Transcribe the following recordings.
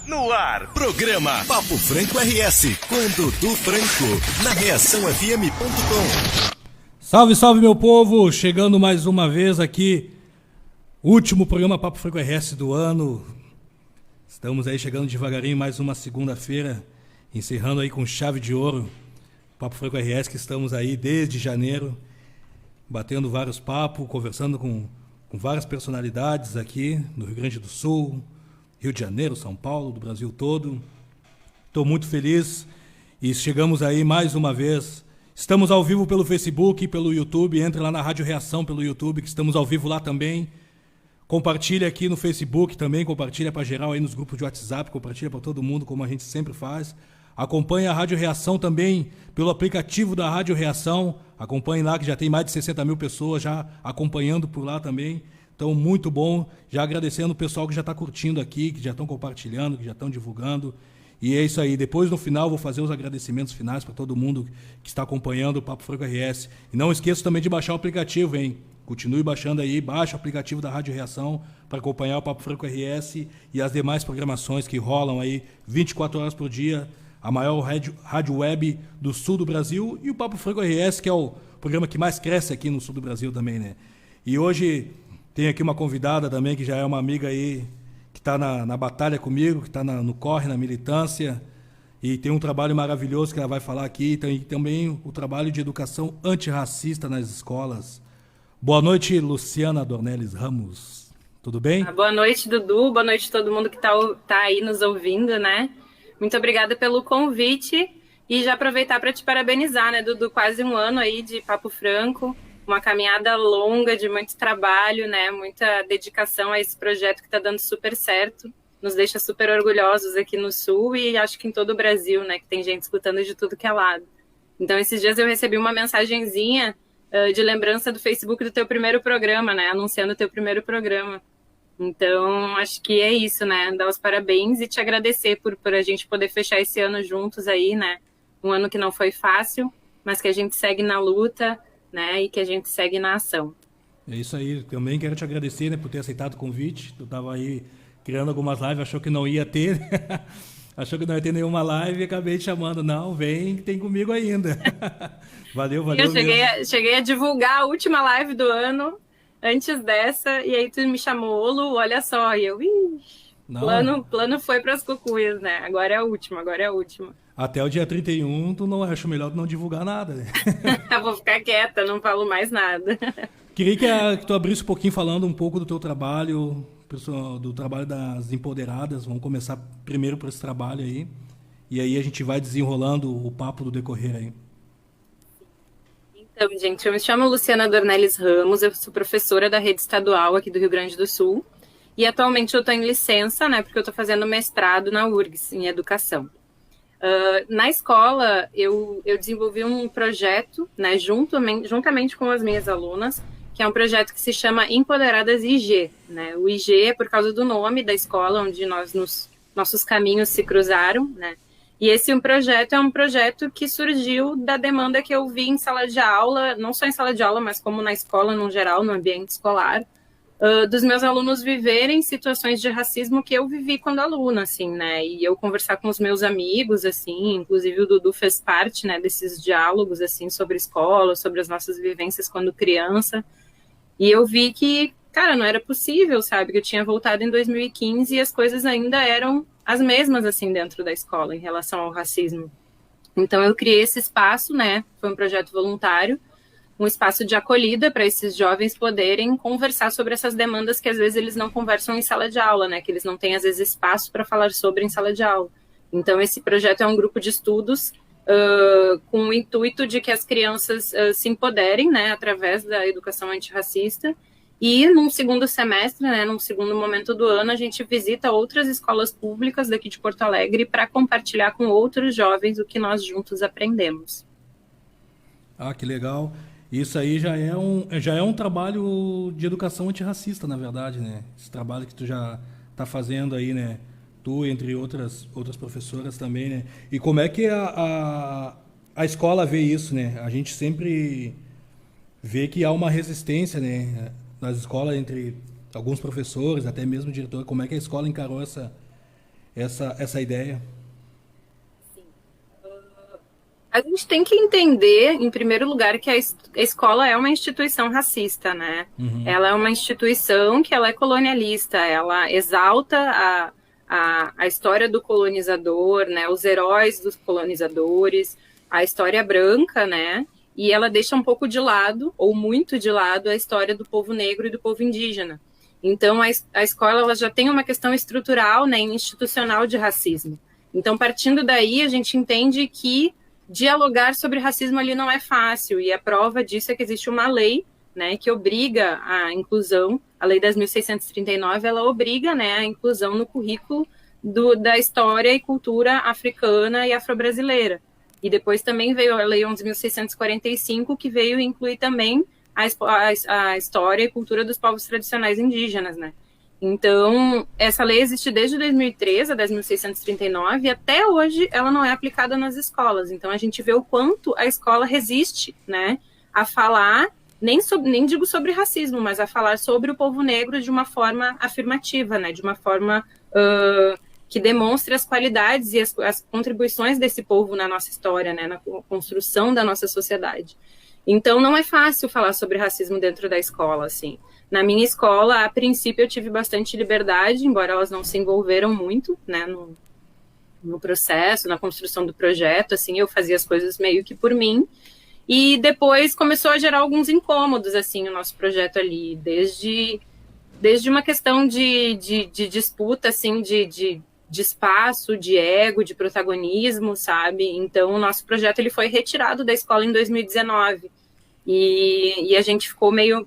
No ar, programa Papo Franco RS, com Dudu Franco, na reaçãofm.com. Salve, salve, meu povo! Chegando mais uma vez aqui, último programa Papo Franco RS do ano. Estamos aí chegando devagarinho, mais uma segunda-feira, encerrando aí com chave de ouro. Papo Franco RS, que estamos aí desde janeiro, batendo vários papos, conversando com várias personalidades aqui no Rio Grande do Sul, Rio de Janeiro, São Paulo, do Brasil todo. Estou muito feliz e chegamos aí mais uma vez. Estamos ao vivo pelo Facebook e pelo YouTube. Entre lá na Rádio Reação pelo YouTube, que estamos ao vivo lá também. Compartilha aqui no Facebook também, compartilha para geral aí nos grupos de WhatsApp, compartilha para todo mundo, como a gente sempre faz. Acompanhe a Rádio Reação também pelo aplicativo da Rádio Reação. Acompanhe lá, que já tem mais de 60 mil pessoas já acompanhando por lá também. Então, muito bom. Já agradecendo o pessoal que já está curtindo aqui, que já estão compartilhando, que já estão divulgando. E é isso aí. Depois, no final, vou fazer os agradecimentos finais para todo mundo que está acompanhando o Papo Franco RS. E não esqueça também de baixar o aplicativo, hein? Continue baixando aí, baixa o aplicativo da Rádio Reação para acompanhar o Papo Franco RS e as demais programações que rolam aí 24 horas por dia. A maior rádio web do sul do Brasil e o Papo Franco RS, que é o programa que mais cresce aqui no sul do Brasil também, né? E hoje tem aqui uma convidada também, que já é uma amiga aí, que está na batalha comigo, que está no corre, na militância, e tem um trabalho maravilhoso que ela vai falar aqui, tem também o trabalho de educação antirracista nas escolas. Boa noite, Luciana Dornelles Ramos. Tudo bem? Boa noite, Dudu. Boa noite a todo mundo que tá aí nos ouvindo, né? Muito obrigada pelo convite e já aproveitar para te parabenizar, né, Dudu? Quase um ano aí de Papo Franco, uma caminhada longa de muito trabalho, né? Muita dedicação a esse projeto que está dando super certo. Nos deixa super orgulhosos aqui no Sul e acho que em todo o Brasil, né? Que tem gente escutando de tudo que é lado. Então, esses dias eu recebi uma mensagenzinha de lembrança do Facebook do teu primeiro programa, né? Anunciando o teu primeiro programa. Então, acho que é isso, né? Dar os parabéns e te agradecer por a gente poder fechar esse ano juntos aí, né? Um ano que não foi fácil, mas que a gente segue na luta, né? E que a gente segue na ação. É isso aí. Também quero te agradecer, né, por ter aceitado o convite. Tu estava aí criando algumas lives, achou que não ia ter, achou que não ia ter nenhuma live e acabei te chamando. Não, vem que tem comigo ainda. Valeu. Eu cheguei a divulgar a última live do ano, antes dessa, e aí tu me chamou, ô Lu, olha só, e eu, plano foi pras cucuias, né? Agora é a última. Até o dia 31, tu não acho melhor tu não divulgar nada, né? Eu vou ficar quieta, não falo mais nada. Queria que tu abrisse um pouquinho falando um pouco do teu trabalho, do trabalho das empoderadas. Vamos começar primeiro por esse trabalho aí, e aí a gente vai desenrolando o papo do decorrer aí. Então, gente, eu me chamo Luciana Dornelles Ramos, eu sou professora da rede estadual aqui do Rio Grande do Sul e atualmente eu estou em licença, né, porque eu estou fazendo mestrado na URGS, em educação. Na escola, eu desenvolvi um projeto, né, juntamente com as minhas alunas, que é um projeto que se chama Empoderadas IG. Né? O IG é por causa do nome da escola, onde nossos caminhos se cruzaram, né? E esse projeto é um projeto que surgiu da demanda que eu vi em sala de aula, não só em sala de aula, mas como na escola no geral, no ambiente escolar, dos meus alunos viverem situações de racismo que eu vivi quando aluna, assim, né? E eu conversar com os meus amigos, assim, inclusive o Dudu fez parte, né, desses diálogos, assim, sobre escola, sobre as nossas vivências quando criança. E eu vi que, cara, não era possível, sabe? Que eu tinha voltado em 2015 e as coisas ainda eram as mesmas, assim, dentro da escola, em relação ao racismo. Então, eu criei esse espaço, né? Foi um projeto voluntário, um espaço de acolhida para esses jovens poderem conversar sobre essas demandas que, às vezes, eles não conversam em sala de aula, né? Que eles não têm, às vezes, espaço para falar sobre em sala de aula. Então, esse projeto é um grupo de estudos com o intuito de que as crianças se empoderem, né? Através da educação antirracista. E num segundo semestre, né, num segundo momento do ano, a gente visita outras escolas públicas daqui de Porto Alegre para compartilhar com outros jovens o que nós juntos aprendemos. Ah, que legal. Isso aí já é um trabalho de educação antirracista, na verdade, né? Esse trabalho que tu já está fazendo aí, né? Tu, entre outras professoras também, né? E como é que a escola vê isso, né? A gente sempre vê que há uma resistência, né? Nas escolas, entre alguns professores, até mesmo o diretor, como é que a escola encarou essa ideia? A gente tem que entender, em primeiro lugar, que a escola é uma instituição racista, né? Ela é uma instituição que ela é colonialista, ela exalta a história do colonizador, né? Os heróis dos colonizadores, a história branca, né? E ela deixa um pouco de lado, ou muito de lado, a história do povo negro e do povo indígena. Então, a escola ela já tem uma questão estrutural, né, institucional de racismo. Então, partindo daí, a gente entende que dialogar sobre racismo ali não é fácil, e a prova disso é que existe uma lei, né, que obriga a inclusão, a Lei 10.639, ela obriga, né, a inclusão no currículo da história e cultura africana e afro-brasileira. E depois também veio a Lei 11.645, que veio incluir também a história e cultura dos povos tradicionais indígenas, né. Então, essa lei existe desde 2013, a 10.639, e até hoje ela não é aplicada nas escolas. Então, a gente vê o quanto a escola resiste, né, a falar, nem digo sobre racismo, mas a falar sobre o povo negro de uma forma afirmativa, né, de uma forma que demonstre as qualidades e as contribuições desse povo na nossa história, né, na construção da nossa sociedade. Então, não é fácil falar sobre racismo dentro da escola, assim. Na minha escola, a princípio, eu tive bastante liberdade, embora elas não se envolveram muito, né, no processo, na construção do projeto, assim, eu fazia as coisas meio que por mim. E depois começou a gerar alguns incômodos, assim, o nosso projeto ali, desde uma questão de disputa, assim, de espaço, de ego, de protagonismo, sabe? Então, o nosso projeto ele foi retirado da escola em 2019 e a gente ficou meio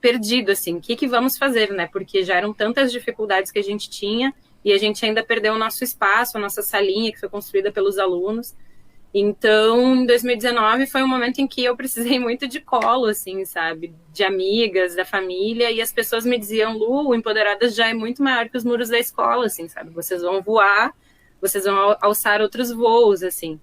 perdido, assim, o que vamos fazer, né? Porque já eram tantas dificuldades que a gente tinha e a gente ainda perdeu o nosso espaço, a nossa salinha que foi construída pelos alunos. Então, em 2019 foi um momento em que eu precisei muito de colo, assim, sabe? De amigas, da família, e as pessoas me diziam, Lu, o Empoderadas já é muito maior que os muros da escola, assim, sabe? Vocês vão voar, vocês vão alçar outros voos, assim.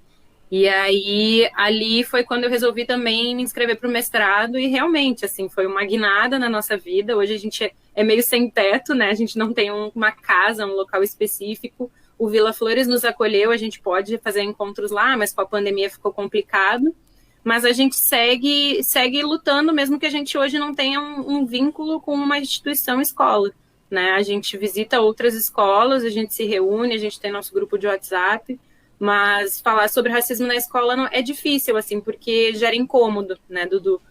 E aí, ali foi quando eu resolvi também me inscrever para o mestrado, e realmente, assim, foi uma guinada na nossa vida. Hoje a gente é meio sem teto, né? A gente não tem uma casa, um local específico. O Vila Flores nos acolheu, a gente pode fazer encontros lá, mas com a pandemia ficou complicado. Mas a gente segue lutando, mesmo que a gente hoje não tenha um vínculo com uma instituição escola, né? A gente visita outras escolas, a gente se reúne, a gente tem nosso grupo de WhatsApp, mas falar sobre racismo na escola não, é difícil, assim, porque gera incômodo, né, Dudu?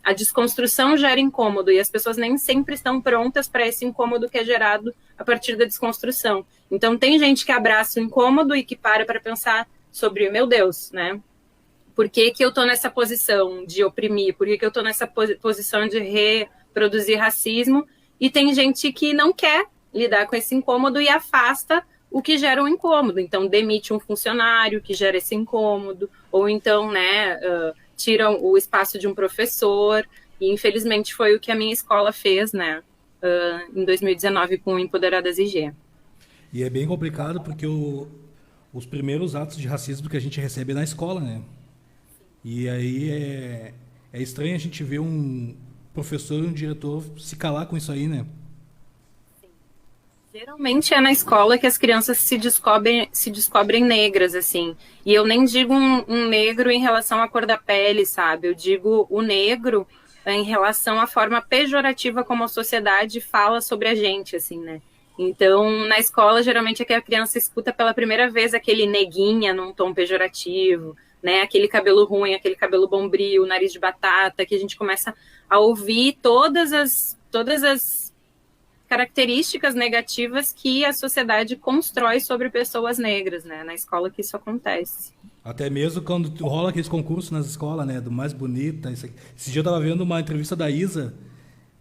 A desconstrução gera incômodo e as pessoas nem sempre estão prontas para esse incômodo que é gerado a partir da desconstrução. Então, tem gente que abraça o incômodo e que para pensar sobre, meu Deus, né? Por que eu estou nessa posição de oprimir? Por que eu estou nessa posição de reproduzir racismo? E tem gente que não quer lidar com esse incômodo e afasta o que gera um incômodo. Então, demite um funcionário que gera esse incômodo, ou então, né, tiram o espaço de um professor, e infelizmente foi o que a minha escola fez, né, em 2019 com o Empoderadas IG. E é bem complicado porque os primeiros atos de racismo que a gente recebe é na escola, né? E aí é estranho a gente ver um professor e um diretor se calar com isso aí, né? Geralmente é na escola que as crianças se descobrem negras, assim. E eu nem digo um negro em relação à cor da pele, sabe? Eu digo o negro em relação à forma pejorativa como a sociedade fala sobre a gente, assim, né? Então, na escola, geralmente é que a criança escuta pela primeira vez aquele neguinha num tom pejorativo, né? Aquele cabelo ruim, aquele cabelo bombril, nariz de batata, que a gente começa a ouvir todas as características negativas que a sociedade constrói sobre pessoas negras, né? Na escola que isso acontece. Até mesmo quando rola aqueles concursos nas escolas, né? Do mais bonita. Esse dia eu estava vendo uma entrevista da Isa,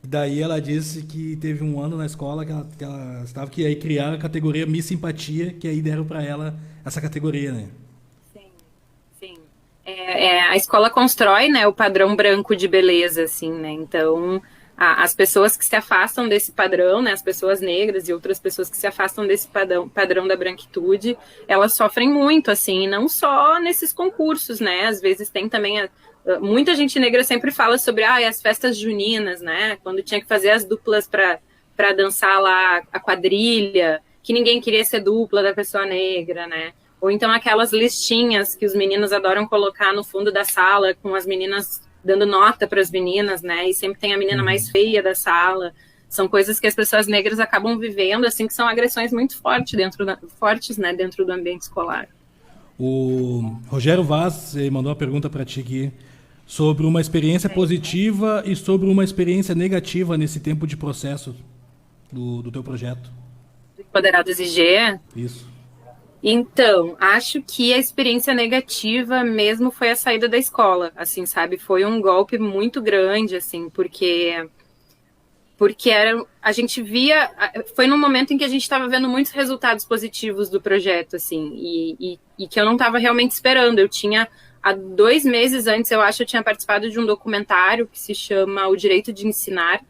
e daí ela disse que teve um ano na escola que ela estava que aí criaram a categoria Miss Simpatia, que aí deram para ela essa categoria, né? Sim. A escola constrói, né, o padrão branco de beleza, assim, né? Então, as pessoas que se afastam desse padrão, né, as pessoas negras e outras pessoas que se afastam desse padrão da branquitude, elas sofrem muito, assim, não só nesses concursos, né? Às vezes tem também muita gente negra sempre fala sobre as festas juninas, né? Quando tinha que fazer as duplas para dançar lá a quadrilha, que ninguém queria ser dupla da pessoa negra, né? Ou então aquelas listinhas que os meninos adoram colocar no fundo da sala, com as meninas dando nota para as meninas, né? E sempre tem a menina mais feia da sala. São coisas que as pessoas negras acabam vivendo, assim, que são agressões muito fortes né, dentro do ambiente escolar. O Rogério Vaz mandou uma pergunta para ti aqui sobre uma experiência positiva e sobre uma experiência negativa nesse tempo de processo do teu projeto. Empoderados IG? Isso. Então, acho que a experiência negativa mesmo foi a saída da escola, assim, sabe? Foi um golpe muito grande, assim, porque a gente via... Foi num momento em que a gente estava vendo muitos resultados positivos do projeto, assim, e que eu não estava realmente esperando. Eu tinha, há 2 meses antes, eu acho, eu tinha participado de um documentário que se chama O Direito de Ensinar,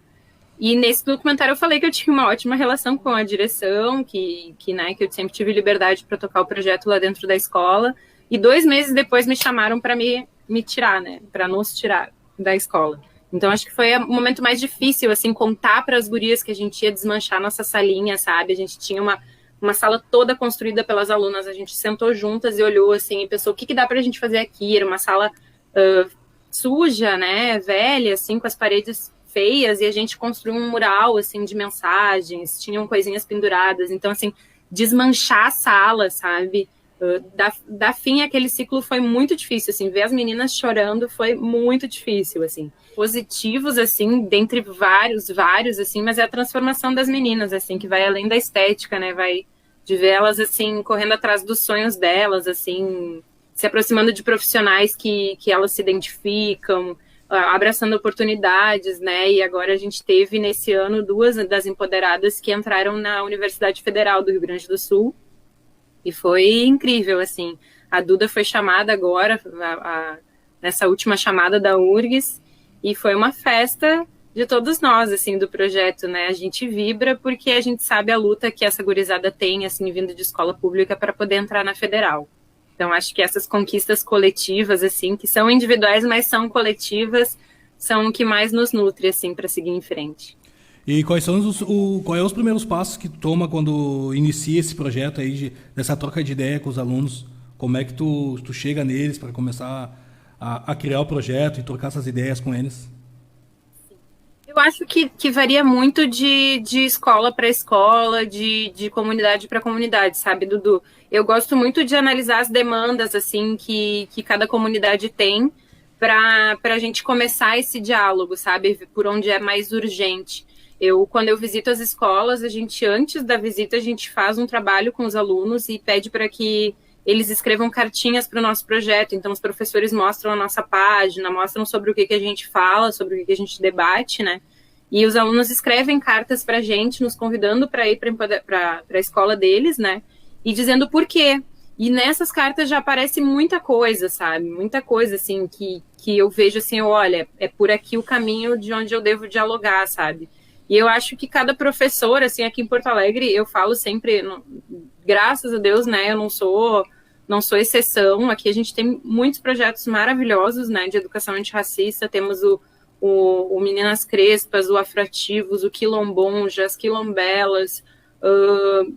e nesse documentário eu falei que eu tinha uma ótima relação com a direção, que eu sempre tive liberdade para tocar o projeto lá dentro da escola. E 2 meses depois me chamaram para me tirar, né? Para nos tirar da escola. Então acho que foi o momento mais difícil, assim, contar para as gurias que a gente ia desmanchar nossa salinha, sabe? A gente tinha uma sala toda construída pelas alunas, a gente sentou juntas e olhou, assim, e pensou, o que dá para a gente fazer aqui? Era uma sala suja, né? Velha, assim, com as paredes feias, e a gente construiu um mural, assim, de mensagens, tinham coisinhas penduradas, então, assim, desmanchar a sala, sabe, dar fim àquele ciclo foi muito difícil, assim, ver as meninas chorando foi muito difícil, assim, positivos, assim, dentre vários, assim, mas é a transformação das meninas, assim, que vai além da estética, né, vai de ver elas, assim, correndo atrás dos sonhos delas, assim, se aproximando de profissionais que elas se identificam, abraçando oportunidades, né? E agora a gente teve nesse ano 2 das empoderadas que entraram na Universidade Federal do Rio Grande do Sul e foi incrível, assim. A Duda foi chamada agora, nessa última chamada da URGS, e foi uma festa de todos nós, assim, do projeto, né? A gente vibra porque a gente sabe a luta que essa gurizada tem, assim, vindo de escola pública para poder entrar na Federal. Então, acho que essas conquistas coletivas, assim, que são individuais, mas são coletivas, são o que mais nos nutre, assim, para seguir em frente. E quais são os primeiros passos que tu toma quando inicia esse projeto aí, dessa troca de ideia com os alunos? Como é que tu chega neles para começar a criar o projeto e trocar essas ideias com eles? Eu acho que varia muito de escola para escola, de comunidade para comunidade, sabe, Dudu? Eu gosto muito de analisar as demandas, assim, que cada comunidade tem para a gente começar esse diálogo, sabe, por onde é mais urgente. Quando eu visito as escolas, antes da visita, a gente faz um trabalho com os alunos e pede para que eles escrevam cartinhas para o nosso projeto. Então, os professores mostram a nossa página, mostram sobre o que a gente fala, sobre o que a gente debate, né? E os alunos escrevem cartas para a gente, nos convidando para ir para a escola deles, né? E dizendo por quê. E nessas cartas já aparece muita coisa, sabe? Muita coisa, assim, que eu vejo, assim, olha, é por aqui o caminho de onde eu devo dialogar, sabe? E eu acho que cada professor, assim, aqui em Porto Alegre, eu falo sempre, graças a Deus, né? Eu não sou exceção. Aqui a gente tem muitos projetos maravilhosos, né, de educação antirracista. Temos o Meninas Crespas, o Afroativos, o Quilombonja, as Quilombelas,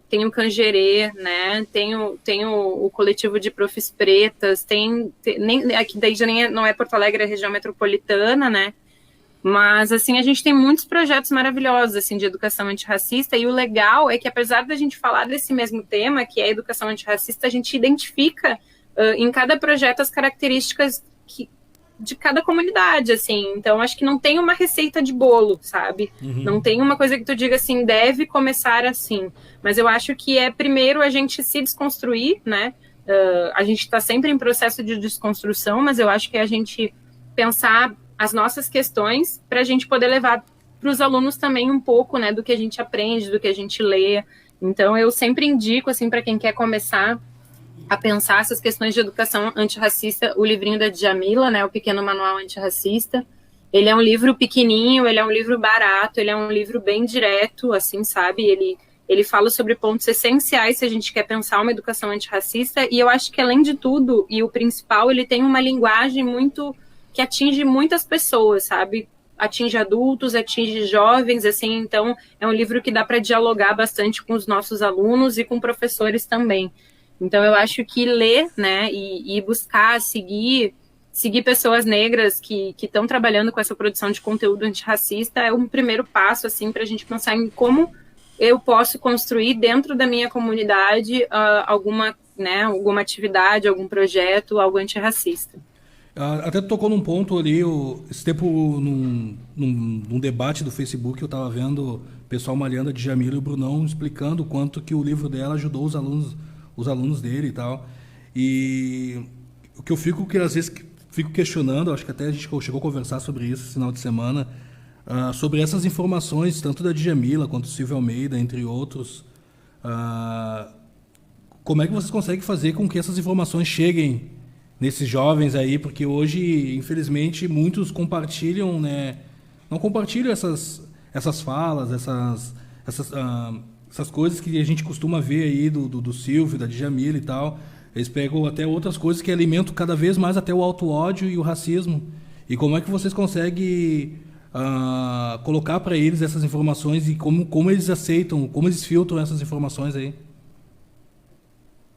tem o Cangerê, né, tem o coletivo de profs pretas, aqui daí já não é Porto Alegre, é região metropolitana, né, mas, assim, a gente tem muitos projetos maravilhosos, assim, de educação antirracista, e o legal é que, apesar da gente falar desse mesmo tema, que é a educação antirracista, a gente identifica em cada projeto as características de cada comunidade, assim. Então, acho que não tem uma receita de bolo, sabe? Uhum. Não tem uma coisa que tu diga assim, deve começar assim. Mas eu acho que primeiro a gente se desconstruir, né? A gente está sempre em processo de desconstrução, mas eu acho que a gente pensar as nossas questões para a gente poder levar para os alunos também um pouco, né, do que a gente aprende, do que a gente lê. Então, eu sempre indico, assim, para quem quer começar a pensar essas questões de educação antirracista, o livrinho da Djamila, né, o Pequeno Manual Antirracista. Ele é um livro pequenininho, ele é um livro barato, ele é um livro bem direto, assim, sabe? Ele fala sobre pontos essenciais se a gente quer pensar uma educação antirracista, e eu acho que, além de tudo, e o principal, ele tem uma linguagem muito que atinge muitas pessoas, sabe? atinge adultos, atinge jovens, assim, então é um livro que dá para dialogar bastante com os nossos alunos e com professores também. Então eu acho que ler, né, e buscar seguir pessoas negras que estão trabalhando com essa produção de conteúdo antirracista é um primeiro passo, assim, para a gente pensar em como eu posso construir dentro da minha comunidade alguma atividade, algum projeto, algo antirracista. Até tocou num ponto ali, esse tempo num debate do Facebook, eu estava vendo o pessoal malhando a Djamila e o Brunão explicando o quanto que o livro dela ajudou os alunos dele e tal. E o que eu fico, que às vezes fico questionando, acho que até a gente chegou a conversar sobre isso esse final de semana, sobre essas informações, tanto da Djamila quanto do Silvio Almeida, entre outros. Como é que vocês conseguem fazer com que essas informações cheguem nesses jovens aí? Porque hoje, infelizmente, muitos compartilham, né? Não compartilham essas falas, essas coisas que a gente costuma ver aí do Silvio, da Djamila e tal. Eles pegam até outras coisas que alimentam cada vez mais até o auto-ódio e o racismo. E como é que vocês conseguem colocar para eles essas informações e como eles aceitam, como eles filtram essas informações aí?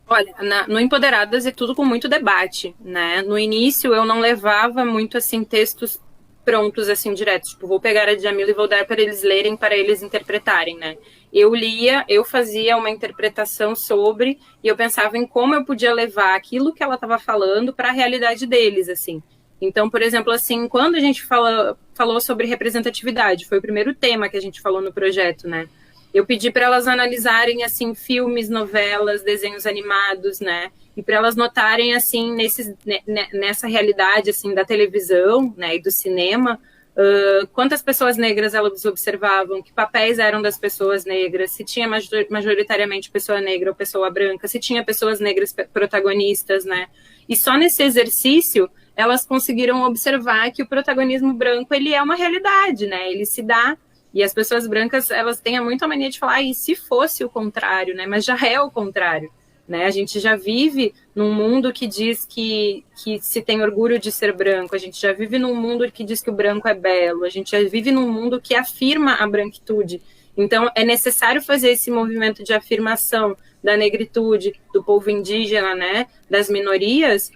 Olha, no Empoderadas é tudo com muito debate, né? No início eu não levava muito, assim, textos prontos, assim, diretos. Tipo, vou pegar a Djamila e vou dar para eles lerem, para eles interpretarem, né? Eu lia, eu fazia uma interpretação sobre, e eu pensava em como eu podia levar aquilo que ela estava falando para a realidade deles, assim. Então, por exemplo, assim, quando a gente falou sobre representatividade, foi o primeiro tema que a gente falou no projeto, né? Eu pedi para elas analisarem, assim, filmes, novelas, desenhos animados, né? E para elas notarem, assim, nessa realidade, assim, da televisão, né, e do cinema, quantas pessoas negras elas observavam, que papéis eram das pessoas negras, se tinha majoritariamente pessoa negra ou pessoa branca, se tinha pessoas negras protagonistas, né? E só nesse exercício elas conseguiram observar que o protagonismo branco, ele é uma realidade, né? Ele se dá. E as pessoas brancas, elas têm muito a mania de falar, e se fosse o contrário, né? Mas já é o contrário, né? A gente já vive num mundo que diz que se tem orgulho de ser branco, a gente já vive num mundo que diz que o branco é belo, a gente já vive num mundo que afirma a branquitude. Então, é necessário fazer esse movimento de afirmação da negritude, do povo indígena, né? Das minorias,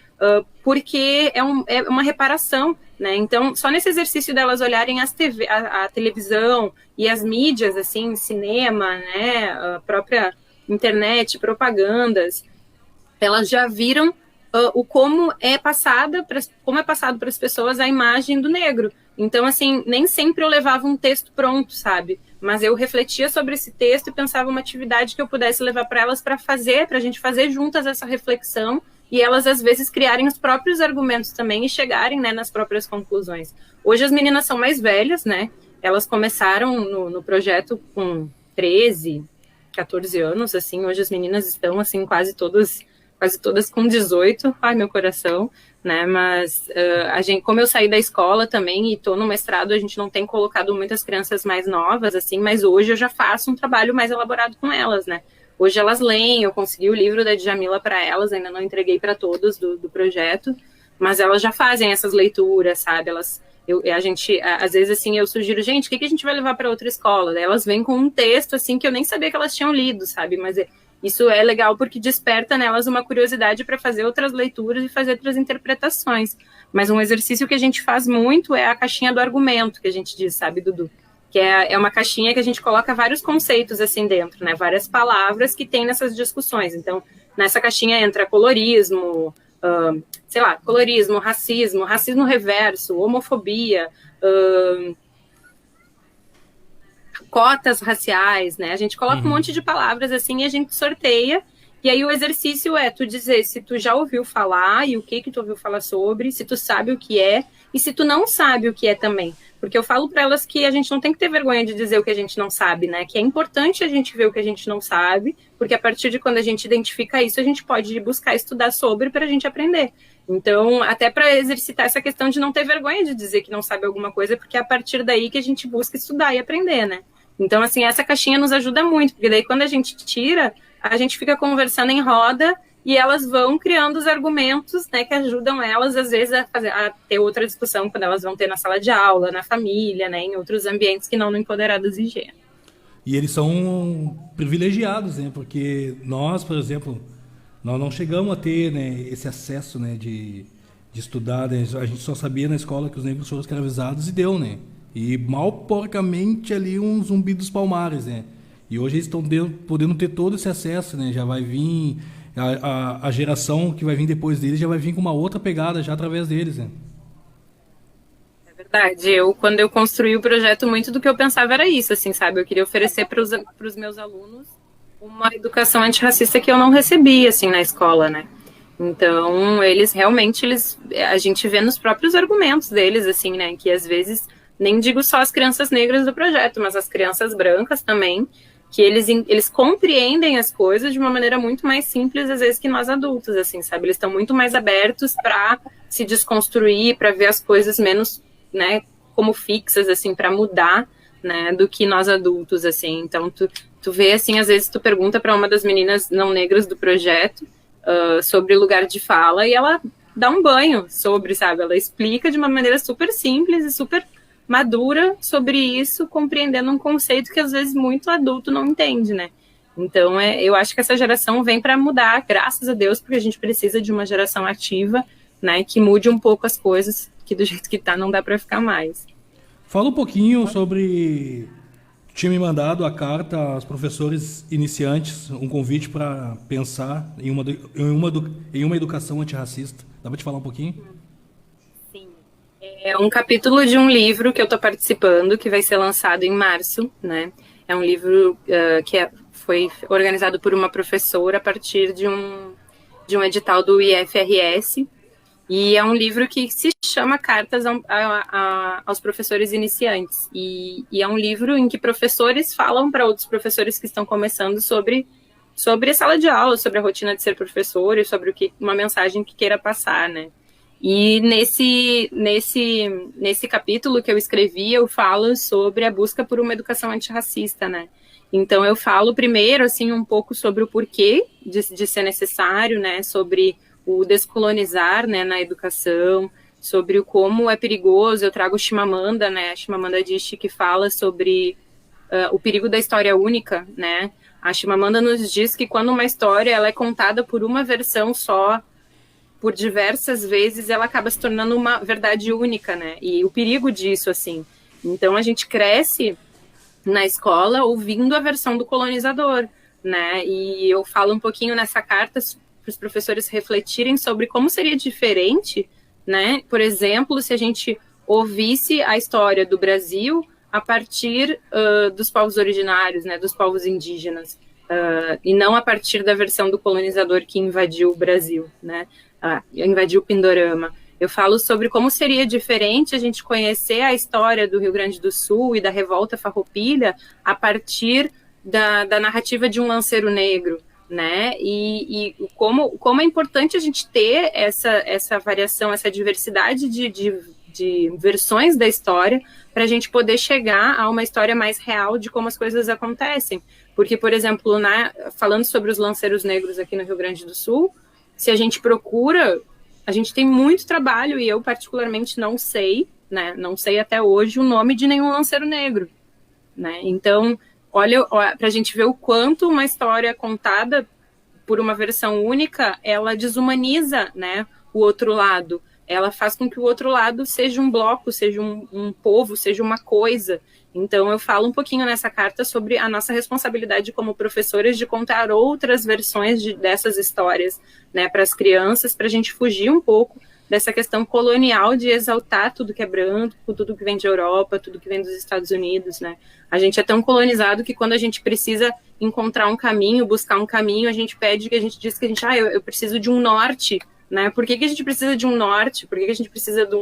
porque é uma reparação, né? Então, só nesse exercício delas olharem a televisão e as mídias, assim, cinema, né? A própria internet, propagandas, elas já viram como é passado para as pessoas a imagem do negro. Então, assim, nem sempre eu levava um texto pronto, sabe? Mas eu refletia sobre esse texto e pensava uma atividade que eu pudesse levar para elas para a gente fazer juntas essa reflexão e elas, às vezes, criarem os próprios argumentos também e chegarem, né, nas próprias conclusões. Hoje as meninas são mais velhas, né? Elas começaram no projeto com 13, 14 anos, assim. Hoje as meninas estão, assim, quase todas com 18, ai, meu coração, né? Mas como eu saí da escola também e estou no mestrado, a gente não tem colocado muitas crianças mais novas, assim, mas hoje eu já faço um trabalho mais elaborado com elas, né? Hoje elas leem, eu consegui o livro da Djamila para elas, ainda não entreguei para todos do projeto, mas elas já fazem essas leituras, sabe? Às vezes, assim, eu sugiro, gente, o que a gente vai levar para outra escola? Daí elas vêm com um texto, assim, que eu nem sabia que elas tinham lido, sabe? Mas isso é legal porque desperta nelas uma curiosidade para fazer outras leituras e fazer outras interpretações. Mas um exercício que a gente faz muito é a caixinha do argumento, que a gente diz, sabe, Dudu? Que é uma caixinha que a gente coloca vários conceitos assim dentro, né? Várias palavras que tem nessas discussões. Então, nessa caixinha entra colorismo, colorismo, racismo reverso, homofobia, cotas raciais, né? A gente coloca um monte de palavras assim e a gente sorteia. E aí o exercício é tu dizer se tu já ouviu falar e o que tu ouviu falar sobre, se tu sabe o que é e se tu não sabe o que é também. Porque eu falo para elas que a gente não tem que ter vergonha de dizer o que a gente não sabe, né? Que é importante a gente ver o que a gente não sabe, porque a partir de quando a gente identifica isso, a gente pode buscar estudar sobre para a gente aprender. Então, até para exercitar essa questão de não ter vergonha de dizer que não sabe alguma coisa, porque é a partir daí que a gente busca estudar e aprender, né? Então, assim, essa caixinha nos ajuda muito, porque daí quando a gente tira, a gente fica conversando em roda e elas vão criando os argumentos, né, que ajudam elas, às vezes, a ter outra discussão quando elas vão ter na sala de aula, na família, né, em outros ambientes que não no Empoderadas de Gênero. E eles são privilegiados, né? Porque nós, por exemplo, nós não chegamos a ter, né, esse acesso, né, de estudar, né? A gente só sabia na escola que os negros foram escravizados e deu, né? E mal porcamente ali um Zumbi dos Palmares, né? E hoje eles estão podendo ter todo esse acesso, né? Já vai vir a geração que vai vir depois deles já vai vir com uma outra pegada já através deles, né? É verdade. Quando eu construí o projeto, muito do que eu pensava era isso, assim, sabe? Eu queria oferecer para os meus alunos uma educação antirracista que eu não recebi, assim, na escola, né? Então, eles realmente, a gente vê nos próprios argumentos deles, assim, né? Que às vezes, nem digo só as crianças negras do projeto, mas as crianças brancas também, que eles compreendem as coisas de uma maneira muito mais simples, às vezes, que nós adultos, assim, sabe? Eles estão muito mais abertos para se desconstruir, para ver as coisas menos, né, como fixas, assim, para mudar, né, do que nós adultos, assim. Então, tu vê, assim, às vezes tu pergunta para uma das meninas não negras do projeto sobre lugar de fala e ela dá um banho sobre, sabe? Ela explica de uma maneira super simples e super madura sobre isso, compreendendo um conceito que às vezes muito adulto não entende, né? Então, eu acho que essa geração vem para mudar, graças a Deus, porque a gente precisa de uma geração ativa, né, que mude um pouco as coisas, que do jeito que tá não dá para ficar mais. Fala um pouquinho sobre... Tinha me mandado a carta aos professores iniciantes, um convite para pensar em uma educação antirracista. Dá para te falar um pouquinho? Sim. É um capítulo de um livro que eu estou participando, que vai ser lançado em março, né? É um livro que foi organizado por uma professora a partir de um edital do IFRS, e é um livro que se chama Cartas aos Professores Iniciantes. E é um livro em que professores falam para outros professores que estão começando sobre a sala de aula, sobre a rotina de ser professor e sobre uma mensagem que queira passar, né? E nesse capítulo que eu escrevi, eu falo sobre a busca por uma educação antirracista, né? Então, eu falo primeiro, assim, um pouco sobre o porquê de ser necessário, né? Sobre o descolonizar, né, na educação, sobre como é perigoso. Eu trago Chimamanda, né, a Chimamanda Adichie, que fala sobre o perigo da história única, né. A Chimamanda nos diz que quando uma história ela é contada por uma versão só, por diversas vezes, ela acaba se tornando uma verdade única, né, e o perigo disso, assim. Então, a gente cresce na escola ouvindo a versão do colonizador, né, e eu falo um pouquinho nessa carta para os professores refletirem sobre como seria diferente, né? Por exemplo, se a gente ouvisse a história do Brasil a partir dos povos originários, né? Dos povos indígenas, e não a partir da versão do colonizador que invadiu o Brasil, né? Invadiu o Pindorama. Eu falo sobre como seria diferente a gente conhecer a história do Rio Grande do Sul e da Revolta Farroupilha a partir da narrativa de um lanceiro negro, né? E como é importante a gente ter essa variação, essa diversidade de versões da história para a gente poder chegar a uma história mais real de como as coisas acontecem. Porque, por exemplo, falando sobre os lanceiros negros aqui no Rio Grande do Sul, se a gente procura, a gente tem muito trabalho e eu particularmente não sei, né? Não sei até hoje o nome de nenhum lanceiro negro, né? Então, olha, para a gente ver o quanto uma história contada por uma versão única, ela desumaniza, né, o outro lado. Ela faz com que o outro lado seja um bloco, seja um povo, seja uma coisa. Então, eu falo um pouquinho nessa carta sobre a nossa responsabilidade como professores de contar outras versões dessas histórias, né, para as crianças, para a gente fugir um pouco dessa questão colonial de exaltar tudo que é branco, tudo que vem de Europa, tudo que vem dos Estados Unidos, né? A gente é tão colonizado que quando a gente precisa encontrar um caminho, buscar um caminho, a gente diz que eu preciso de um norte, né? Por que a gente precisa de um norte? Por que a gente precisa de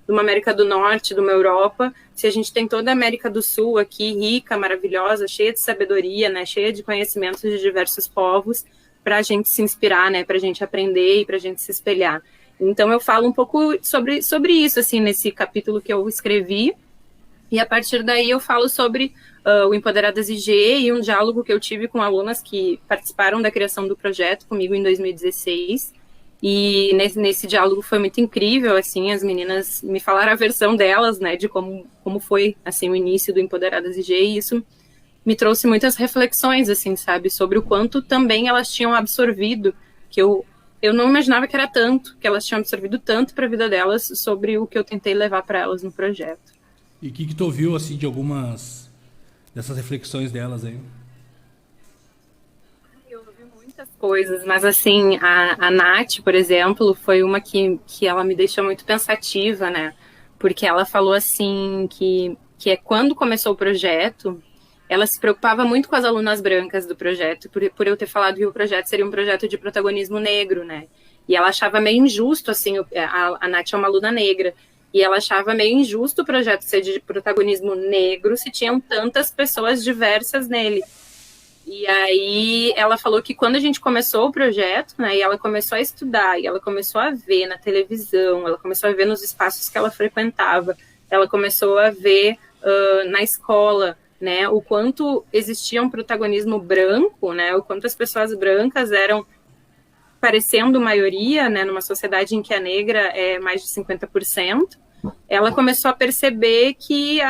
uma América do Norte, de uma Europa, se a gente tem toda a América do Sul aqui, rica, maravilhosa, cheia de sabedoria, né? Cheia de conhecimentos de diversos povos, para a gente se inspirar, né? Para a gente aprender e para a gente se espelhar. Então, eu falo um pouco sobre isso, assim, nesse capítulo que eu escrevi, e a partir daí eu falo sobre o Empoderadas IG e um diálogo que eu tive com alunas que participaram da criação do projeto comigo em 2016. E nesse diálogo foi muito incrível, assim, as meninas me falaram a versão delas, né, de como foi, assim, o início do Empoderadas IG, e isso me trouxe muitas reflexões, assim, sabe, sobre o quanto também elas tinham absorvido, que eu não imaginava que era tanto, que elas tinham absorvido tanto para a vida delas sobre o que eu tentei levar para elas no projeto. E o que tu ouviu, assim, de algumas dessas reflexões delas aí? Eu ouvi muitas coisas, mas assim, a Nath, por exemplo, foi uma que ela me deixou muito pensativa, né? Porque ela falou assim que é quando começou o projeto, ela se preocupava muito com as alunas brancas do projeto, por eu ter falado que o projeto seria um projeto de protagonismo negro, né? E ela achava meio injusto, assim, a Nath é uma aluna negra, e ela achava meio injusto o projeto ser de protagonismo negro se tinham tantas pessoas diversas nele. E aí ela falou que quando a gente começou o projeto, né, e ela começou a estudar, e ela começou a ver na televisão, ela começou a ver nos espaços que ela frequentava, ela começou a ver na escola, né, o quanto existia um protagonismo branco, né, o quanto as pessoas brancas eram parecendo maioria, né, numa sociedade em que a negra é mais de 50%, ela começou a perceber que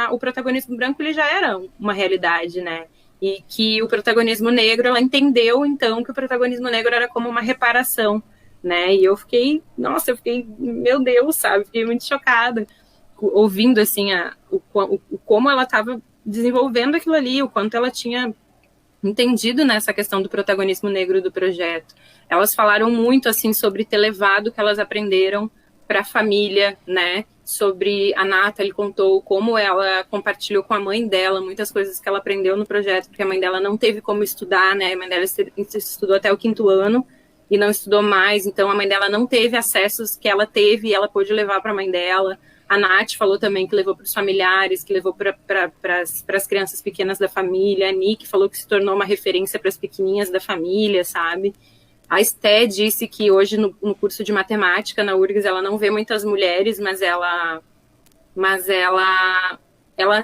o protagonismo branco ele já era uma realidade, né, e que o protagonismo negro, ela entendeu, então, que o protagonismo negro era como uma reparação, né, e eu fiquei, meu Deus, sabe, fiquei muito chocada, ouvindo, assim, como ela estava desenvolvendo aquilo ali, o quanto ela tinha entendido nessa questão do protagonismo negro do projeto. Elas falaram muito, assim, sobre ter levado o que elas aprenderam para a família, né, sobre a Nathalie contou como ela compartilhou com a mãe dela muitas coisas que ela aprendeu no projeto, porque a mãe dela não teve como estudar, né, a mãe dela estudou até o 5º ano e não estudou mais, então a mãe dela não teve acessos que ela teve e ela pôde levar para a mãe dela. A Nath falou também que levou para os familiares, que levou para as crianças pequenas da família. A Nick falou que se tornou uma referência para as pequenininhas da família, sabe? A Esté disse que hoje no curso de matemática na URGS ela não vê muitas mulheres, mas ela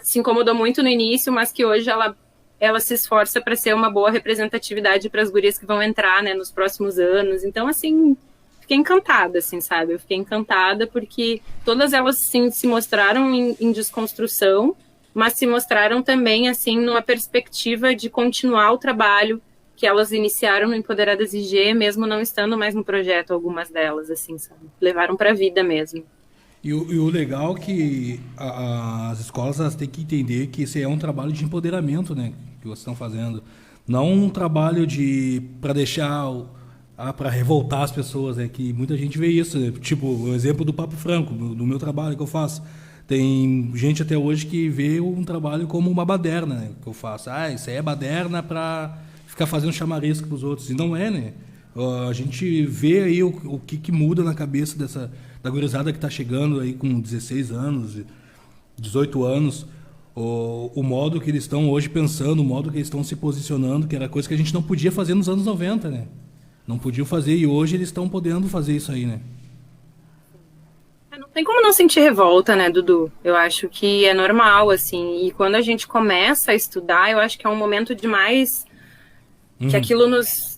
se incomodou muito no início, mas que hoje ela se esforça para ser uma boa representatividade para as gurias que vão entrar, né, nos próximos anos. Então, assim, fiquei encantada, assim, sabe? Eu fiquei encantada porque todas elas, sim, se mostraram em desconstrução, mas se mostraram também, assim, numa perspectiva de continuar o trabalho que elas iniciaram no Empoderadas IG, mesmo não estando mais no projeto, algumas delas, assim, sabe? Levaram para a vida mesmo. E o legal é que as escolas elas têm que entender que esse é um trabalho de empoderamento, né, que vocês estão fazendo. Não um trabalho para deixar... para revoltar as pessoas, é que muita gente vê isso, né? Tipo, o exemplo do Papo Franco, do meu trabalho que eu faço. Tem gente até hoje que vê um trabalho como uma baderna, né, que eu faço. Isso aí é baderna para ficar fazendo chamarisco para os outros. E não é, né? A gente vê aí o que muda na cabeça da gurizada que está chegando aí com 16 anos, 18 anos, o modo que eles estão hoje pensando, o modo que eles estão se posicionando, que era coisa que a gente não podia fazer nos anos 90, né? Não podiam fazer e hoje eles estão podendo fazer isso aí, né? Não tem como não sentir revolta, né, Dudu? Eu acho que é normal, assim, e quando a gente começa a estudar, eu acho que é um momento demais que aquilo nos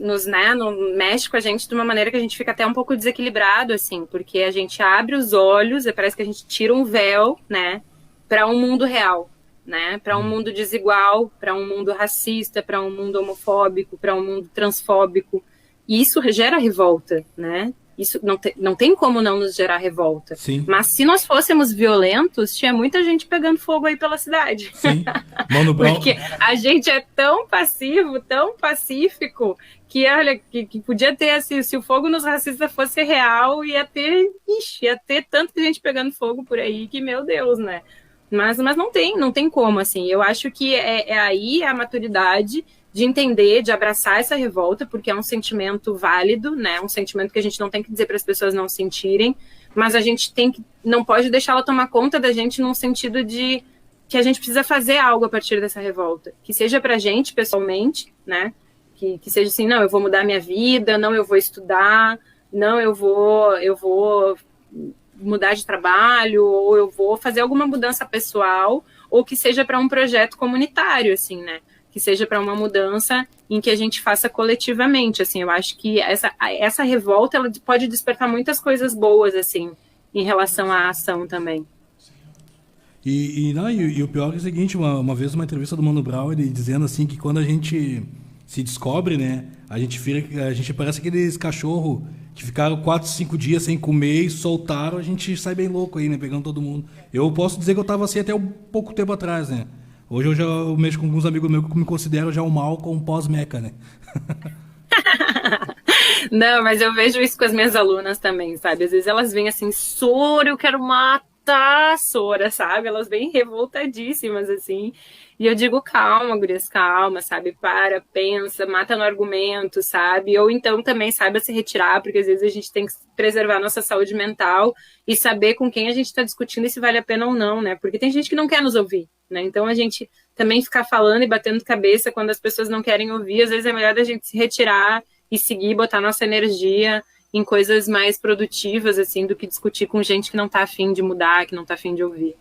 mexe com a gente de uma maneira que a gente fica até um pouco desequilibrado, assim, porque a gente abre os olhos e parece que a gente tira um véu, né, para um mundo real, né, para um mundo desigual, para um mundo racista, para um mundo homofóbico, para um mundo transfóbico. E isso gera revolta, né? Isso não tem como não nos gerar revolta. Sim. Mas se nós fôssemos violentos, tinha muita gente pegando fogo aí pela cidade. Sim. Mano Brown... Porque a gente é tão passivo, tão pacífico, que olha, que podia ter, assim, se o fogo nos racistas fosse real, ia ter tanta gente pegando fogo por aí, que, meu Deus, né? Mas não tem como, assim. Eu acho que aí a maturidade de entender, de abraçar essa revolta, porque é um sentimento válido, né? Um sentimento que a gente não tem que dizer para as pessoas não sentirem, mas a gente não pode deixar ela tomar conta da gente num sentido de que a gente precisa fazer algo a partir dessa revolta, que seja para a gente pessoalmente, né? Que seja assim, não, eu vou mudar minha vida, não, eu vou estudar, não, eu vou mudar de trabalho, ou eu vou fazer alguma mudança pessoal, ou que seja para um projeto comunitário, assim, né? Que seja para uma mudança em que a gente faça coletivamente, assim. Eu acho que essa revolta, ela pode despertar muitas coisas boas, assim, em relação à ação também. E o pior é o seguinte, uma vez uma entrevista do Mano Brown, ele dizendo assim que quando a gente se descobre, né, a gente parece aqueles cachorros que ficaram 4, 5 dias sem comer e soltaram, a gente sai bem louco aí, né, pegando todo mundo. Eu posso dizer que eu tava assim até um pouco tempo atrás, né. Hoje eu mexo com alguns amigos meus que me consideram já um mal com pós-meca, né. Não, mas eu vejo isso com as minhas alunas também, sabe? Às vezes elas vêm assim, Sora, eu quero matar, Sora, sabe? Elas vêm revoltadíssimas, assim. E eu digo, calma, gurias, calma, sabe? Para, pensa, mata no argumento, sabe? Ou então também saiba se retirar, porque às vezes a gente tem que preservar a nossa saúde mental e saber com quem a gente está discutindo e se vale a pena ou não, né? Porque tem gente que não quer nos ouvir, né? Então a gente também ficar falando e batendo cabeça quando as pessoas não querem ouvir, às vezes é melhor a gente se retirar e seguir, botar nossa energia em coisas mais produtivas, assim, do que discutir com gente que não tá afim de mudar, que não tá afim de ouvir.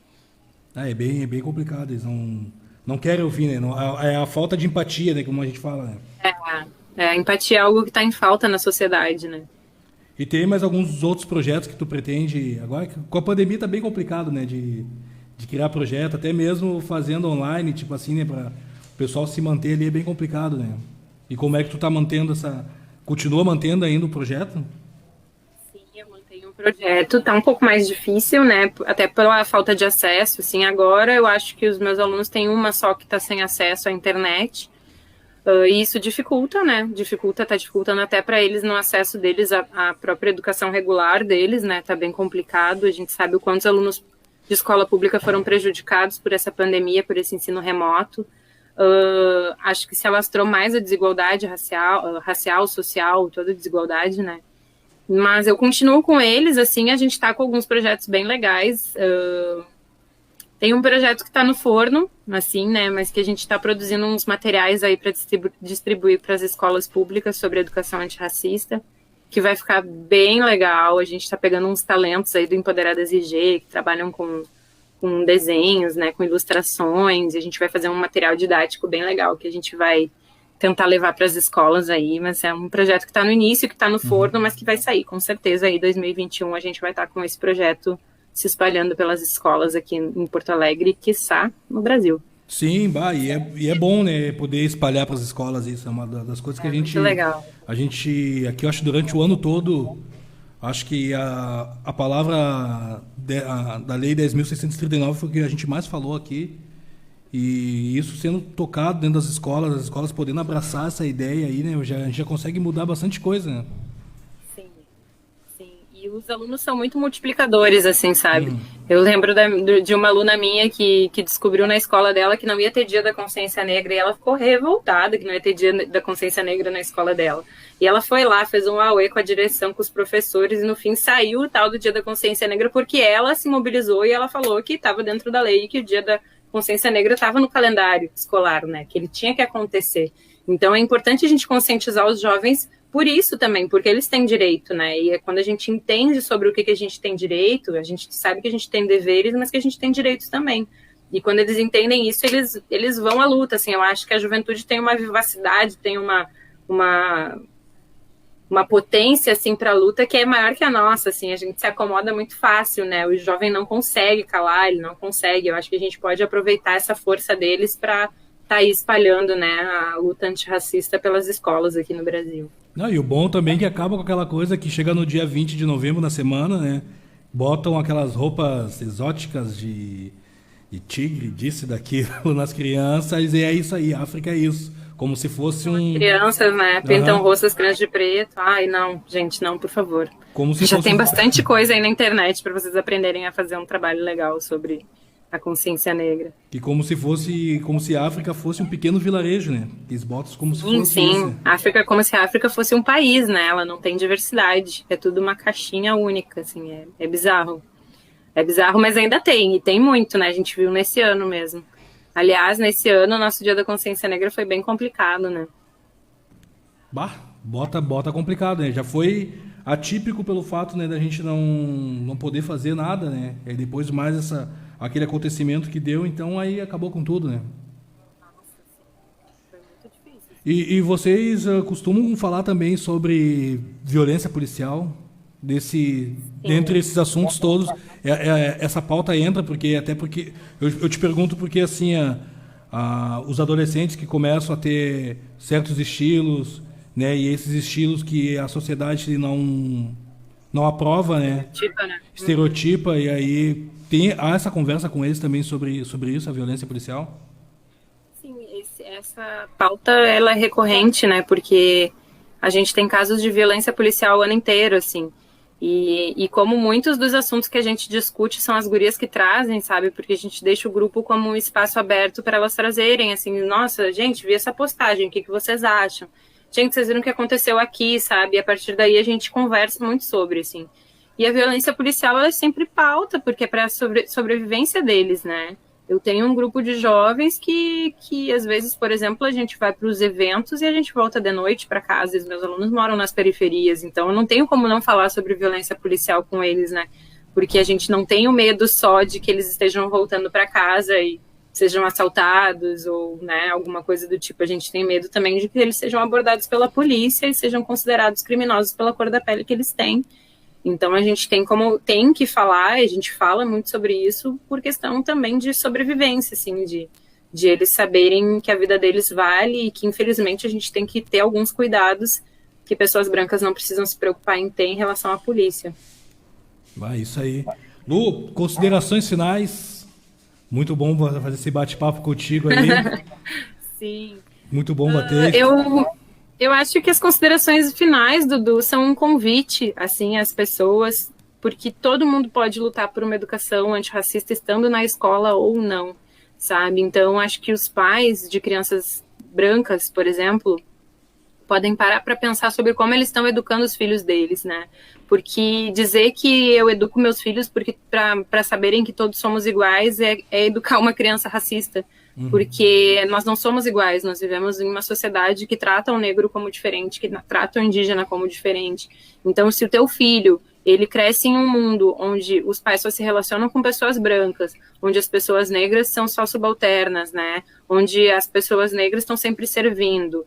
É bem complicado, eles não querem ouvir, né? É a falta de empatia, né? Como a gente fala, né? A empatia é algo que tá em falta na sociedade, né? E tem mais alguns outros projetos que tu pretende... Agora, com a pandemia tá bem complicado, né? De criar projeto, até mesmo fazendo online, tipo assim, né? Para o pessoal se manter ali é bem complicado, né? E como é que tu tá mantendo continua mantendo ainda o projeto? Sim, eu mantenho o projeto. Tá um pouco mais difícil, né? Até pela falta de acesso, assim. Agora eu acho que os meus alunos têm uma só que tá sem acesso à internet. E isso dificulta, né? Tá dificultando até para eles no acesso deles à própria educação regular deles, né? Tá bem complicado. A gente sabe o quanto os alunos de escola pública foram prejudicados por essa pandemia, por esse ensino remoto. Acho que se alastrou mais a desigualdade racial, social, toda a desigualdade, né? Mas eu continuo com eles, assim, a gente tá com alguns projetos bem legais. Tem um projeto que está no forno, assim, né? Mas que a gente está produzindo uns materiais aí para distribuir para as escolas públicas sobre educação antirracista, que vai ficar bem legal. A gente está pegando uns talentos aí do Empoderadas IG, que trabalham com desenhos, né, com ilustrações, e a gente vai fazer um material didático bem legal que a gente vai tentar levar para as escolas aí, mas é um projeto que está no início, que está no forno, mas que vai sair, com certeza, aí 2021 a gente vai estar com esse projeto se espalhando pelas escolas aqui em Porto Alegre, quiçá no Brasil. Sim, e é bom, né, poder espalhar para as escolas isso, é uma das coisas que muito legal. A gente, aqui eu acho durante o ano todo, acho que a palavra da Lei 10.639 foi o que a gente mais falou aqui. E isso sendo tocado dentro das escolas, as escolas podendo abraçar essa ideia aí, né? A gente já consegue mudar bastante coisa, né? Sim. E os alunos são muito multiplicadores, assim, sabe? Eu lembro de uma aluna minha que descobriu na escola dela que não ia ter dia da consciência negra e ela ficou revoltada que não ia ter dia da consciência negra na escola dela. E ela foi lá, fez um auê com a direção, com os professores e no fim saiu o tal do dia da consciência negra porque ela se mobilizou e ela falou que estava dentro da lei e que o dia da consciência negra estava no calendário escolar, né? Que ele tinha que acontecer. Então é importante a gente conscientizar os jovens por isso também, porque eles têm direito, né? E quando a gente entende sobre o que a gente tem direito, a gente sabe que a gente tem deveres, mas que a gente tem direitos também. E quando eles entendem isso, eles vão à luta, assim. Eu acho que a juventude tem uma vivacidade, tem uma potência, assim, para a luta que é maior que a nossa, assim. A gente se acomoda muito fácil, né? O jovem não consegue calar, ele não consegue. Eu acho que a gente pode aproveitar essa força deles para tá aí espalhando, né, a luta antirracista pelas escolas aqui no Brasil. Não, e o bom também é que acaba com aquela coisa que chega no dia 20 de novembro, na semana, né? Botam aquelas roupas exóticas de tigre, disso e daquilo nas crianças, e é isso aí, África é isso. Como se fosse crianças, né? Pintam rostos crianças de preto. Ai, não, gente, não, por favor. Como se Já fosse tem bastante coisa aí na internet para vocês aprenderem a fazer um trabalho legal sobre a consciência negra. E como se a África fosse um pequeno vilarejo, né? Eles botam como se fosse Sim, isso. África, como se a África fosse um país, né? Ela não tem diversidade. É tudo uma caixinha única, assim, é bizarro. É bizarro, mas ainda tem, e tem muito, né? A gente viu nesse ano mesmo. Aliás, nesse ano, o nosso Dia da Consciência Negra foi bem complicado, né? Bota complicado, né? Já foi atípico pelo fato, né, da gente não poder fazer nada, né? E depois mais aquele acontecimento que deu, então aí acabou com tudo, né? Foi muito difícil. E vocês costumam falar também sobre violência policial? Dentre esses assuntos todos, essa pauta entra, porque eu te pergunto porque assim, os adolescentes que começam a ter certos estilos, né, e esses estilos que a sociedade não aprova, né, estereotipa, e aí há essa conversa com eles também sobre isso, a violência policial? Sim, essa pauta ela é recorrente, né? Porque a gente tem casos de violência policial o ano inteiro, assim. E como muitos dos assuntos que a gente discute são as gurias que trazem, sabe? Porque a gente deixa o grupo como um espaço aberto para elas trazerem, assim, nossa, gente, vi essa postagem, o que vocês acham? Gente, vocês viram o que aconteceu aqui, sabe? E a partir daí a gente conversa muito sobre, assim. E a violência policial, ela é sempre pauta, porque é para a sobrevivência deles, né? Eu tenho um grupo de jovens que às vezes, por exemplo, a gente vai para os eventos e a gente volta de noite para casa. E os meus alunos moram nas periferias, então eu não tenho como não falar sobre violência policial com eles, né? Porque a gente não tem o medo só de que eles estejam voltando para casa e sejam assaltados ou, né, alguma coisa do tipo. A gente tem medo também de que eles sejam abordados pela polícia e sejam considerados criminosos pela cor da pele que eles têm. Então a gente tem que falar, a gente fala muito sobre isso por questão também de sobrevivência, assim, de eles saberem que a vida deles vale e que infelizmente a gente tem que ter alguns cuidados que pessoas brancas não precisam se preocupar em ter em relação à polícia. Vai, isso aí. Lu, considerações finais. Muito bom fazer esse bate-papo contigo aí. Sim. Muito bom bater. Eu acho que as considerações finais, Dudu, são um convite, assim, às pessoas, porque todo mundo pode lutar por uma educação antirracista estando na escola ou não, sabe? Então, acho que os pais de crianças brancas, por exemplo, podem parar para pensar sobre como eles estão educando os filhos deles, né? Porque dizer que eu educo meus filhos porque para saberem que todos somos iguais é educar uma criança racista. Porque nós não somos iguais, nós vivemos em uma sociedade que trata o negro como diferente, que trata o indígena como diferente. Então, se o teu filho, ele cresce em um mundo onde os pais só se relacionam com pessoas brancas, onde as pessoas negras são só subalternas, né? Onde as pessoas negras estão sempre servindo.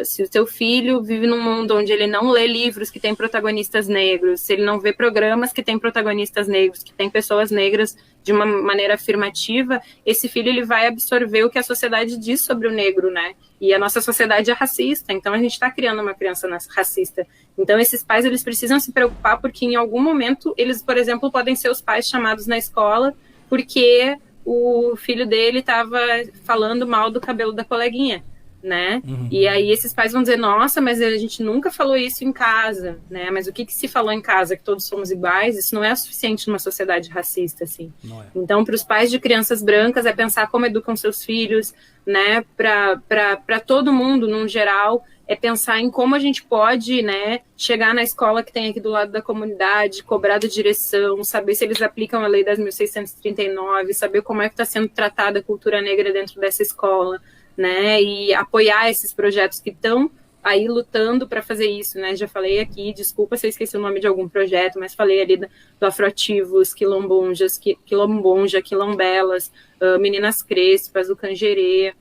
Se o teu filho vive num mundo onde ele não lê livros que têm protagonistas negros, se ele não vê programas que têm protagonistas negros, que têm pessoas negras de uma maneira afirmativa, esse filho ele vai absorver o que a sociedade diz sobre o negro, né? E a nossa sociedade é racista, então a gente está criando uma criança racista. Então esses pais eles precisam se preocupar porque em algum momento eles, por exemplo, podem ser os pais chamados na escola porque o filho dele estava falando mal do cabelo da coleguinha, né? E aí esses pais vão dizer, nossa, mas a gente nunca falou isso em casa, né? Mas o que se falou em casa, que todos somos iguais, isso não é suficiente numa sociedade racista, assim. Então, para os pais de crianças brancas é pensar como educam seus filhos, né? Para todo mundo, num geral, é pensar em como a gente pode, né, chegar na escola que tem aqui do lado da comunidade, cobrar da direção, saber se eles aplicam a Lei 10.639, saber como é que está sendo tratada a cultura negra dentro dessa escola, né, e apoiar esses projetos que estão aí lutando para fazer isso, né, já falei aqui, desculpa se eu esqueci o nome de algum projeto, mas falei ali do Afroativos, Quilombonjas, Quilombonja, Quilombelas, Meninas Crespas, o Cangerê,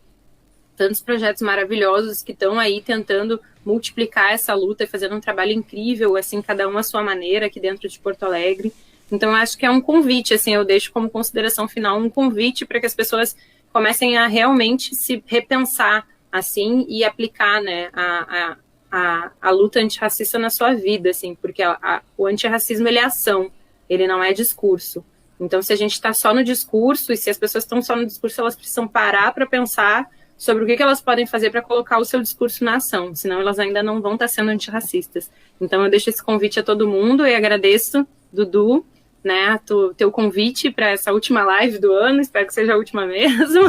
tantos projetos maravilhosos que estão aí tentando multiplicar essa luta e fazendo um trabalho incrível, assim, cada um à sua maneira aqui dentro de Porto Alegre. Então, eu acho que é um convite, assim, eu deixo como consideração final um convite para que as pessoas comecem a realmente se repensar, assim, e aplicar, né, a luta antirracista na sua vida, assim, porque o antirracismo, ele é ação, ele não é discurso. Então, se a gente está só no discurso, e se as pessoas estão só no discurso, elas precisam parar para pensar sobre o que elas podem fazer para colocar o seu discurso na ação, senão elas ainda não vão estar sendo antirracistas. Então, eu deixo esse convite a todo mundo e agradeço, Dudu, né, teu convite para essa última live do ano, espero que seja a última mesmo.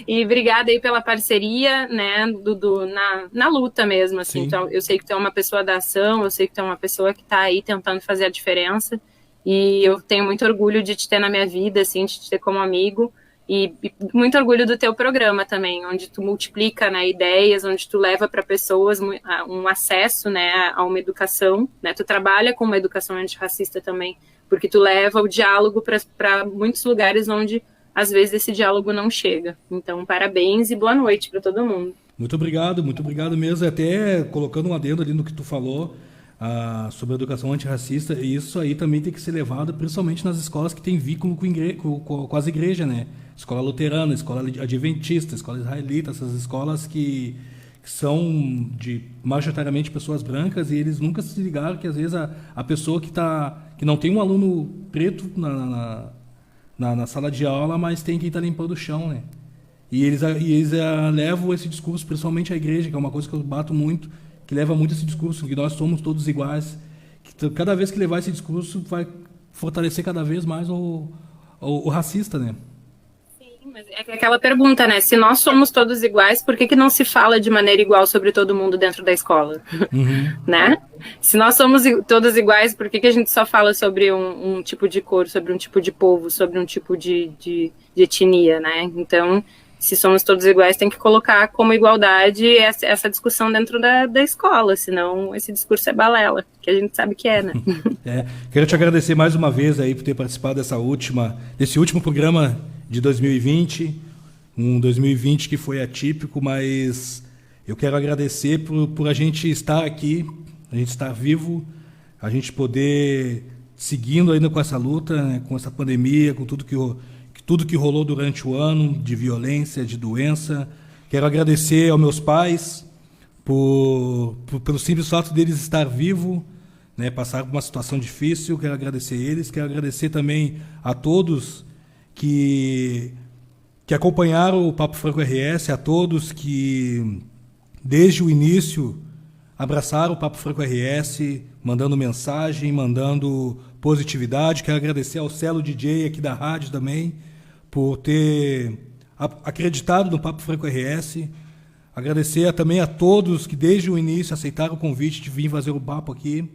E obrigada aí pela parceria, né, Dudu, na luta mesmo, assim. Então, eu sei que tu é uma pessoa da ação, eu sei que tu é uma pessoa que está aí tentando fazer a diferença, e eu tenho muito orgulho de te ter na minha vida, assim, de te ter como amigo, e muito orgulho do teu programa também, onde tu multiplica, né, ideias, onde tu leva para pessoas um acesso, né, a uma educação, né, tu trabalha com uma educação antirracista também porque tu leva o diálogo para muitos lugares onde às vezes esse diálogo não chega. Então, parabéns e boa noite para todo mundo. Muito obrigado mesmo. Até colocando um adendo ali no que tu falou sobre a educação antirracista, e isso aí também tem que ser levado principalmente nas escolas que tem vínculo com as igrejas, né? Escola luterana, escola adventista, escola israelita, essas escolas que são de majoritariamente pessoas brancas, e eles nunca se ligaram que às vezes a pessoa que não tem um aluno preto na sala de aula, mas tem quem está limpando o chão, né? E eles levam esse discurso, principalmente a igreja, que é uma coisa que eu bato muito, que leva muito esse discurso, que nós somos todos iguais. Que cada vez que levar esse discurso, vai fortalecer cada vez mais o racista, né? Mas é aquela pergunta, né? Se nós somos todos iguais, por que não se fala de maneira igual sobre todo mundo dentro da escola? Uhum. Né? Se nós somos todos iguais, por que a gente só fala sobre um tipo de cor, sobre um tipo de povo, sobre um tipo de etnia, né? Então, se somos todos iguais, tem que colocar como igualdade essa discussão dentro da escola, senão esse discurso é balela, que a gente sabe que é, né? Quero te agradecer mais uma vez aí por ter participado desse último programa de 2020, um 2020 que foi atípico, mas eu quero agradecer por a gente estar aqui, a gente estar vivo, a gente poder seguindo ainda com essa luta, né, com essa pandemia, com tudo que rolou durante o ano, de violência, de doença. Quero agradecer aos meus pais pelo simples fato deles estar vivos, né, passar por uma situação difícil. Quero agradecer eles, quero agradecer também a todos que acompanharam o Papo Franco RS, a todos que, desde o início, abraçaram o Papo Franco RS, mandando mensagem, mandando positividade. Quero agradecer ao Celo DJ aqui da rádio também, por ter acreditado no Papo Franco RS. Agradecer também a todos que, desde o início, aceitaram o convite de vir fazer o papo aqui,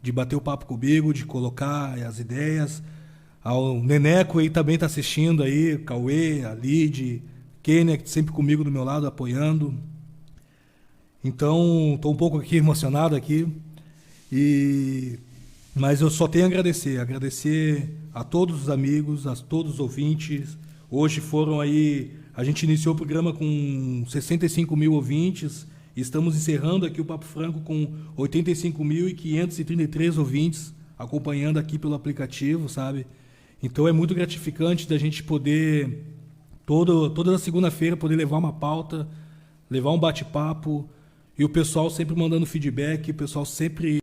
de bater o papo comigo, de colocar as ideias. Ao Neneco aí também está assistindo aí, Cauê, a Lid, Kênia, que sempre comigo do meu lado, apoiando. Então, estou um pouco aqui emocionado aqui, mas eu só tenho a agradecer a todos os amigos, a todos os ouvintes. Hoje foram aí, a gente iniciou o programa com 65 mil ouvintes, e estamos encerrando aqui o Papo Franco com 85.533 ouvintes acompanhando aqui pelo aplicativo, sabe? Então é muito gratificante da gente poder, toda segunda-feira, poder levar uma pauta, levar um bate-papo, e o pessoal sempre mandando feedback, o pessoal sempre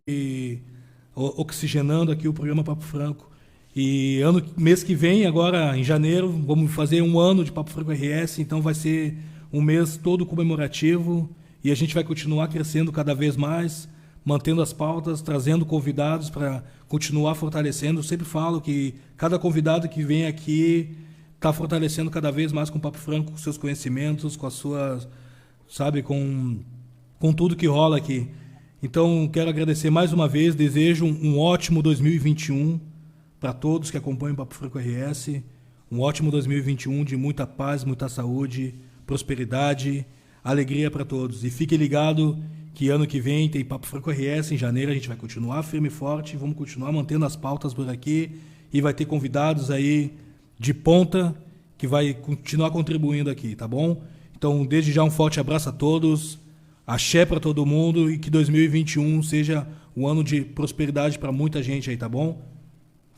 oxigenando aqui o programa Papo Franco. E mês que vem, agora em janeiro, vamos fazer 1 ano de Papo Franco RS, então vai ser um mês todo comemorativo, e a gente vai continuar crescendo cada vez mais, mantendo as pautas, trazendo convidados para continuar fortalecendo. Eu sempre falo que cada convidado que vem aqui está fortalecendo cada vez mais com o Papo Franco, com seus conhecimentos, com as suas, sabe, com tudo que rola aqui. Então, quero agradecer mais uma vez, desejo um ótimo 2021 para todos que acompanham o Papo Franco RS, um ótimo 2021 de muita paz, muita saúde, prosperidade, alegria para todos. E fique ligado que ano que vem tem Papo Franco RS, em janeiro a gente vai continuar firme e forte, vamos continuar mantendo as pautas por aqui, e vai ter convidados aí de ponta que vai continuar contribuindo aqui, tá bom? Então, desde já um forte abraço a todos, axé para todo mundo, e que 2021 seja um ano de prosperidade para muita gente aí, tá bom?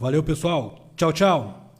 Valeu, pessoal. Tchau, tchau.